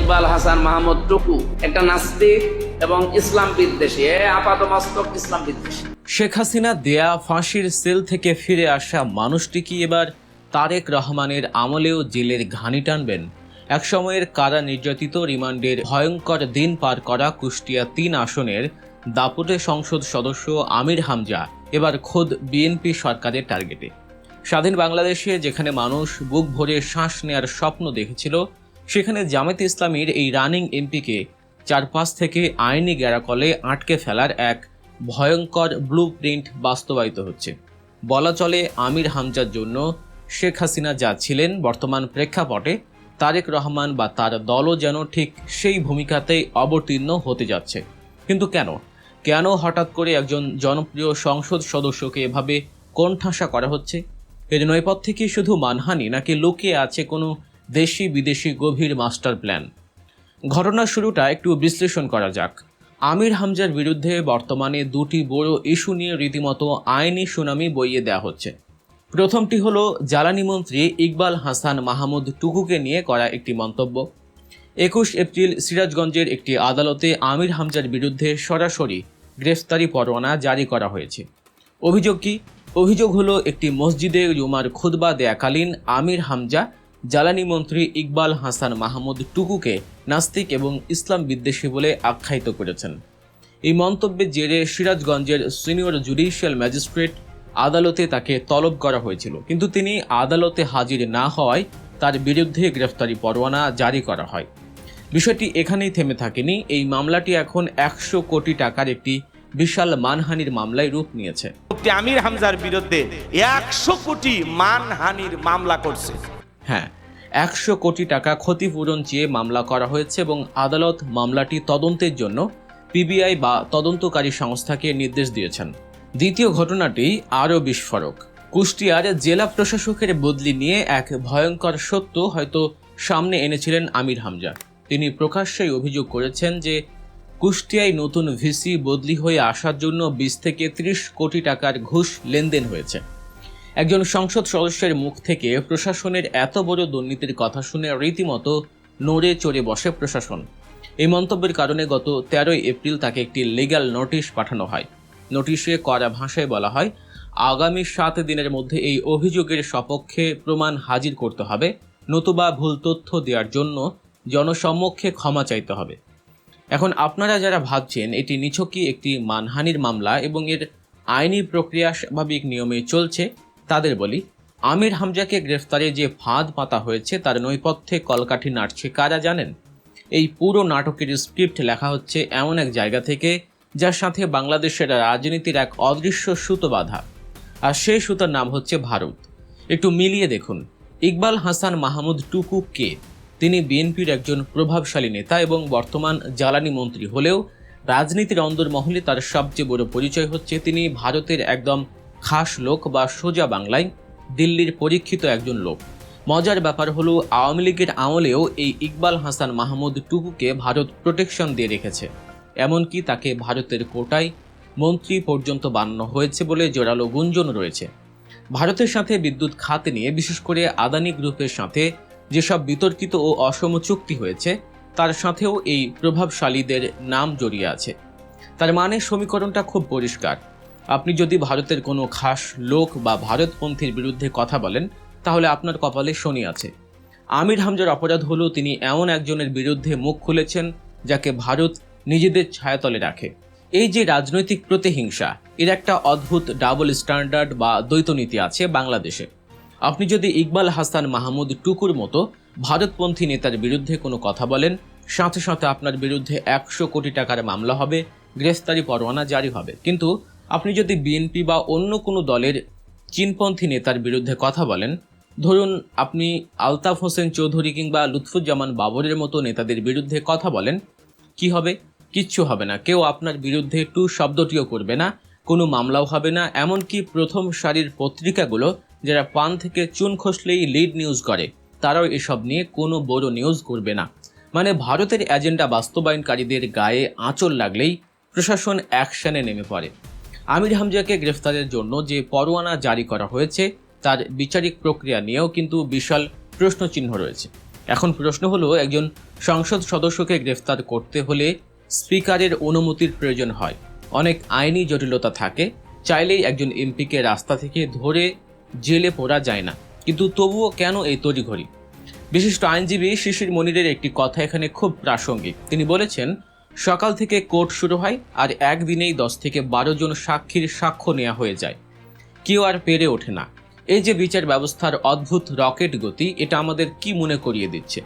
ইকবাল হাসান মাহমুদ টুকু একটা নাস্তিক এবং ইসলাম বিদ্বেষী, আপাতমস্তক ইসলাম বিদ্বেষী। শেখ হাসিনা দেয়া ফাঁসির সেল থেকে ফিরে আসা মানুষটি কি এবার তারেক রহমানের আমলেও জেলের ঘানি টানবেন? একসময়ের কারা নির্যাতিত রিমান্ডের ভয়ঙ্কর দিন পার করা কুষ্টিয়া ৩ আসনের দাপুটে সংসদ সদস্য আমির হামজা এবার খোদ বিএনপি সরকারের টার্গেটে। স্বাধীন বাংলাদেশে যেখানে মানুষ বুক ভরে শ্বাস নেয়ার স্বপ্ন দেখেছিল, সেখানে জামায়াতে ইসলামীর এই রানিং এমপিকে চারপাশ থেকে আইনি গ্যারাকলে আটকে ফেলার এক ভয়ঙ্কর ব্লু প্রিন্ট বাস্তবায়িত হচ্ছে। বলা চলে আমির হামজার জন্য শেখ হাসিনা যা ছিলেন, বর্তমান প্রেক্ষাপটে তারেক রহমান বা তার দলও যেন ঠিক সেই ভূমিকাতেই অবতীর্ণ হতে যাচ্ছে। কিন্তু কেন হঠাৎ করে একজন জনপ্রিয় সংসদ সদস্যকে এভাবে কোণঠাসা করা হচ্ছে? এর নৈপথ্যে কি শুধু মানহানি, নাকি লুকিয়ে আছে কোনো দেশি বিদেশি গভীর মাস্টার প্ল্যান? ঘটনার শুরুটা একটু বিশ্লেষণ করা যাক। আমির হামজার বিরুদ্ধে বর্তমানে দুটি বড় ইস্যু নিয়ে রীতিমতো আইনি শুনানি বইয়ে দেওয়া হচ্ছে। প্রথমটি হলো জ্বালানি মন্ত্রী ইকবাল হাসান মাহমুদ টুকুকে নিয়ে করা একটি মন্তব্য। ২১ এপ্রিল সিরাজগঞ্জের একটি আদালতে আমির হামজার বিরুদ্ধে সরাসরি গ্রেফতারি পরোয়ানা জারি করা হয়েছে। অভিযোগ কি? অভিযোগ হলো একটি মসজিদে জুমার খুতবা দেয়াকালীন আমির হামজা জ্বালানি মন্ত্রী ইকবাল হাসান মাহমুদ টুকুকে নাস্তিক এবং ইসলাম বিদ্বেষী বলে আখ্যায়িত করেছেন। এই মন্তব্যের জেরে সিরাজগঞ্জের সিনিয়র জুডিশিয়াল ম্যাজিস্ট্রেট আদালতে তাকে তলব করা হয়েছিল, কিন্তু তিনি আদালতে হাজির না হওয়ায় তার বিরুদ্ধে গ্রেফতারি পরোয়ানা জারি করা হয়। বিষয়টি এখানেই থেমে থাকেনি। এই মামলাটি এখন ১০০ কোটি টাকার একটি বিশাল মানহানির মামলায় রূপ নিয়েছে। আমির হামজার বিরুদ্ধে ১০০ কোটি মানহানির মামলা করছে। হ্যাঁ, ১০০ কোটি টাকা ক্ষতিপূরণ চেয়ে মামলা করা হয়েছে এবং আদালত মামলাটি তদন্তের জন্য পিবিআই বা তদন্তকারী সংস্থাকে নির্দেশ দিয়েছেন। দ্বিতীয় ঘটনাটি আরও বিস্ফোরক। কুষ্টিয়ার জেলা প্রশাসকের বদলি নিয়ে এক ভয়ঙ্কর সত্য হয়তো সামনে এনেছিলেন আমির হামজা। তিনি প্রকাশ্যেই অভিযোগ করেছেন যে কুষ্টিয়ায় নতুন ভিসি বদলি হয়ে আসার জন্য ২০ থেকে ৩০ কোটি টাকার ঘুষ লেনদেন হয়েছে। একজন সংসদ সদস্যের মুখ থেকে প্রশাসনের এত বড় দুর্নীতির কথা শুনে রীতিমতো নড়ে চড়ে বসে প্রশাসন। এই মন্তব্যের কারণে গত ১৩ এপ্রিল তাকে একটি লিগ্যাল নোটিশ পাঠানো হয়। নোটিশে কড়া ভাষায় বলা হয়, আগামী ৭ দিনের মধ্যে এই অভিযোগের সপক্ষে প্রমাণ হাজির করতে হবে, নতুবা ভুল তথ্য দেওয়ার জন্য জনসম্মুখে ক্ষমা চাইতে হবে। এখন আপনারা যারা ভাবছেন এটি নিছকই একটি মানহানির মামলা এবং এর আইনি প্রক্রিয়া স্বাভাবিক নিয়মে চলছে, তাদের বলি, আমির হামজাকে গ্রেফতারে যে ফাঁদ পাতা হয়েছে তার নৈপথ্যে কলকাঠি নাড়ছে কারা জানেন? এই পুরো নাটকের স্ক্রিপ্ট লেখা হচ্ছে এমন এক জায়গা থেকে যার সাথে বাংলাদেশের রাজনীতির এক অদৃশ্য সুতো বাঁধা, আর সেই সুতার নাম হচ্ছে ভারত। একটু মিলিয়ে দেখুন, ইকবাল হাসান মাহমুদ টুকু কে? তিনি বিএনপির একজন প্রভাবশালী নেতা এবং বর্তমান জ্বালানি মন্ত্রী হলেও রাজনীতির অন্দরমহলে তার সবচেয়ে বড় পরিচয় হচ্ছে তিনি ভারতের একদম খাস লোক, বা সোজা বাংলায় দিল্লির পরীক্ষিত একজন লোক। মজার ব্যাপার হলো, আওয়ামী লীগের আমলেও এই ইকবাল হাসান মাহমুদ টুকুকে ভারত প্রোটেকশন দিয়ে রেখেছে। এমনকি তাকে ভারতের কোটায় মন্ত্রী পর্যন্ত বানানো হয়েছে বলে জোরালো গুঞ্জন রয়েছে। ভারতের সাথে বিদ্যুৎ খাত নিয়ে, বিশেষ করে আদানি গ্রুপের সাথে যেসব বিতর্কিত ও অসম চুক্তি হয়েছে, তার সাথেও এই প্রভাবশালীদের নাম জড়িয়ে আছে। তার মানে সমীকরণটা খুব পরিষ্কার। আপনি যদি ভারতের কোনো খাস লোক বা ভারতপন্থীর বিরুদ্ধে কথা বলেন, তাহলে আপনার কপালে শনি আছে। আমির হামজার অপরাধ হলো তিনি এমন একজনের বিরুদ্ধে মুখ খুলেছেন যাকে ভারত নিজেদের ছায়াতলে রাখে। এই যে রাজনৈতিক প্রতিহিংসা, এর একটা অদ্ভুত ডাবল স্ট্যান্ডার্ড বা দ্বৈতনীতি আছে বাংলাদেশে। আপনি যদি ইকবাল হাসান মাহমুদ টুকুর মতো ভারতপন্থী নেতার বিরুদ্ধে কোনো কথা বলেন, সাথে সাথে আপনার বিরুদ্ধে ১০০ কোটি টাকার মামলা হবে, গ্রেফতারি পরোয়ানা জারি হবে। কিন্তু আপনি যদি বিএনপি বা অন্য কোনো দলের চীনপন্থী নেতার বিরুদ্ধে কথা বলেন, ধরুন আপনি আলতাফ হোসেন চৌধুরী কিংবা লুৎফুজ্জামান বাবরের মতো নেতাদের বিরুদ্ধে কথা বলেন, কি হবে? কিচ্ছু হবে না। কেউ আপনার বিরুদ্ধে টু শব্দটিও করবে না, কোনো মামলাও হবে না। এমনকি প্রথম সারির পত্রিকাগুলো যারা পান থেকে চুন খসলেই লিড নিউজ করে, তারাও এসব নিয়ে কোনো বড় নিউজ করবে না। মানে ভারতের এজেন্ডা বাস্তবায়নকারীদের গায়ে আঁচল লাগলেই প্রশাসন অ্যাকশনে নেমে পড়ে। আমির হামজাকে গ্রেফতারের জন্য যে পরোয়ানা জারি করা হয়েছে, তার বিচারিক প্রক্রিয়া নিয়েও কিন্তু বিশাল প্রশ্নচিহ্ন রয়েছে। এখন প্রশ্ন হলো, একজন সংসদ সদস্যকে গ্রেফতার করতে হলে স্পিকারের অনুমতির প্রয়োজন হয়, অনেক আইনি জটিলতা থাকে, চাইলেই একজন এমপিকে রাস্তা থেকে ধরে জেলে পোরা যায় না। কিন্তু তবুও কেন এই তড়িঘড়ি? বিশিষ্ট আইনজীবী শিশির মনিরের একটি কথা এখানে খুব প্রাসঙ্গিক। তিনি বলেছেন, সকাল থেকে কোর্ট শুরু হয় আর একদিনেই 10 থেকে 12 জন সাক্ষীর সাক্ষ্য নেওয়া হয়ে যায়, কেউ আর পেরে ওঠে না। এই যে বিচার ব্যবস্থার অদ্ভুত রকেট গতি, এটা আমাদের কি মনে করিয়ে দিচ্ছে?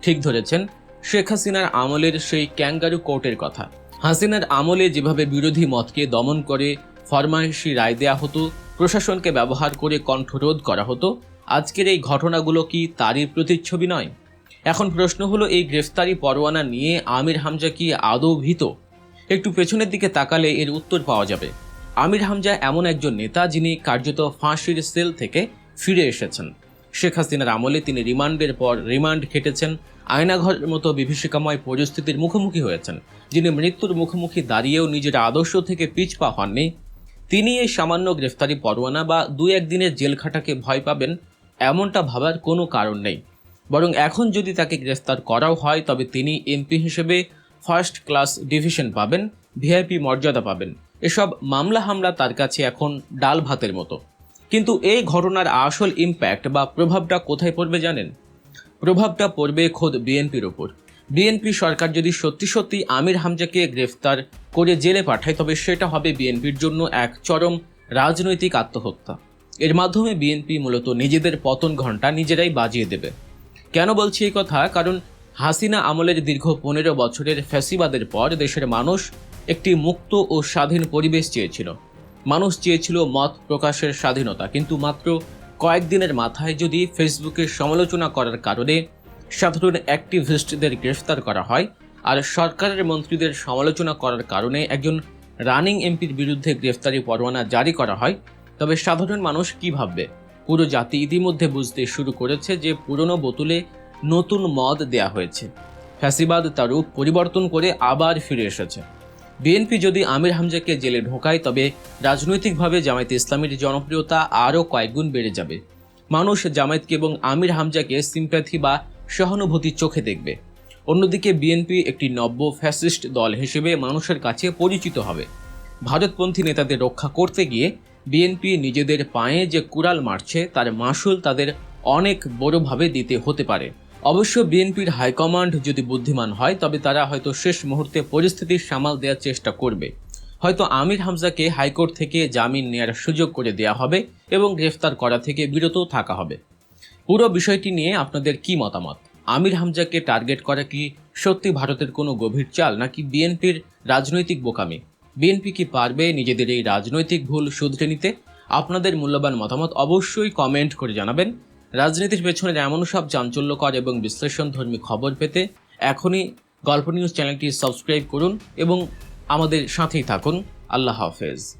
ঠিক ধরেছেন, শেখ হাসিনার আমলের সেই ক্যাঙ্গারু কোর্টের কথা। হাসিনার আমলে যেভাবে বিরোধী মতকে দমন করে ফরমায়েশি রায় দেয়া হতো, প্রশাসনকে ব্যবহার করে কণ্ঠরোধ করা হতো, আজকের এই ঘটনাগুলো কি তারই প্রতিচ্ছবি নয়? এখন প্রশ্ন হলো, এই গ্রেফতারি পরোয়ানা নিয়ে আমির হামজা কি আদৌ ভীত? একটু পেছনের দিকে তাকালে এর উত্তর পাওয়া যাবে। আমির হামজা এমন একজন নেতা যিনি কার্যত ফাঁসির সেল থেকে ফিরে এসেছেন। শেখ হাসিনার আমলে তিনি রিমান্ডের পর রিমান্ড খেটেছেন, আয়নাঘরের মতো বিভীষিকাময় পরিস্থিতির মুখোমুখি হয়েছেন। যিনি মৃত্যুর মুখোমুখি দাঁড়িয়েও নিজের আদর্শ থেকে পিছপা হননি, তিনি এই সামান্য গ্রেফতারি পরোয়ানা বা 2-1 দিনের জেল খাটাকে ভয় পাবেন এমনটা ভাবার কোনো কারণ নেই। বরং এখন যদি তাকে গ্রেফতার করাও হয়, তবে তিনি এমপি হিসেবে ফার্স্ট ক্লাস ডিভিশন পাবেন, ভিআইপি মর্যাদা পাবেন। এসব মামলা হামলা তার কাছে এখন ডাল ভাতের মতো। কিন্তু এই ঘটনার আসল ইম্প্যাক্ট বা প্রভাবটা কোথায় পড়বে জানেন? প্রভাবটা পড়বে খোদ বিএনপির ওপর। বিএনপি সরকার যদি সত্যি সত্যি আমির হামজাকে গ্রেফতার করে জেলে পাঠায়, তবে সেটা হবে বিএনপির জন্য এক চরম রাজনৈতিক আত্মহত্যা। এর মাধ্যমে বিএনপি মূলত নিজেদের পতন ঘণ্টা নিজেরাই বাজিয়ে দেবে। কেন বলছি এই কথা? কারণ হাসিনা আমলের দীর্ঘ 15 বছরের ফ্যাসিবাদের পর দেশের মানুষ একটি মুক্ত ও স্বাধীন পরিবেশ চেয়েছিল। মানুষ চেয়েছিল মত প্রকাশের স্বাধীনতা। কিন্তু মাত্র কয়েকদিনের মাথায় যদি ফেসবুকে সমালোচনা করার কারণে সাধারণ অ্যাক্টিভিস্টদের গ্রেফতার করা হয়, আর সরকারের মন্ত্রীদের সমালোচনা করার কারণে একজন রানিং এমপির বিরুদ্ধে গ্রেফতারি পরোয়ানা জারি করা হয়, তবে সাধারণ মানুষ কি ভাববে? পুরো জাতি ইতিমধ্যে বুঝতে শুরু করেছে যে পুরনো বোতলে নতুন মদ দেয়া হয়েছে। ফ্যাসিবাদ তার রূপ পরিবর্তন করে আবার ফিরে এসেছে। বিএনপি যদি আমির হামজাকে জেলে ঢোকায়, তবে রাজনৈতিকভাবে জামায়াতে ইসলামীর জনপ্রিয়তা আরও কয়েকগুণ বেড়ে যাবে। মানুষ জামায়াতকে এবং আমির হামজাকে সিম্প্যাথি বা সহানুভূতির চোখে দেখবে। অন্যদিকে বিএনপি একটি নব্য ফ্যাসিস্ট দল হিসেবে মানুষের কাছে পরিচিত হবে। ভারতপন্থী নেতাদের রক্ষা করতে গিয়ে বিএনপি নিজেদের পায়ে যে কুড়াল মারছে, তার মাসুল তাদের অনেক বড়ভাবে দিতে হতে পারে। অবশ্য বিএনপির হাইকমান্ড যদি বুদ্ধিমান হয়, তবে তারা হয়তো শেষ মুহূর্তে পরিস্থিতির সামাল দেওয়ার চেষ্টা করবে। হয়তো আমির হামজাকে হাইকোর্ট থেকে জামিন নেওয়ার সুযোগ করে দেওয়া হবে এবং গ্রেফতার করা থেকে বিরত থাকা হবে। পুরো বিষয়টি নিয়ে আপনাদের কি মতামত? আমির হামজাকে টার্গেট করা কি সত্যি ভারতের কোনো গভীর চাল, নাকি বিএনপির রাজনৈতিক বোকামি? বিএনপি কি পারবে নিজেদের এই রাজনৈতিক ভুল শুধরে নিতে? আপনাদের মূল্যবান মতামত অবশ্যই কমেন্ট করে জানাবেন। রাজনীতির পেছনের এমন সব চাঞ্চল্যকর এবং বিশ্লেষণধর্মী খবর পেতে এখনই গল্প নিউজ চ্যানেলটি সাবস্ক্রাইব করুন এবং আমাদের সাথেই থাকুন। আল্লাহ হাফেজ।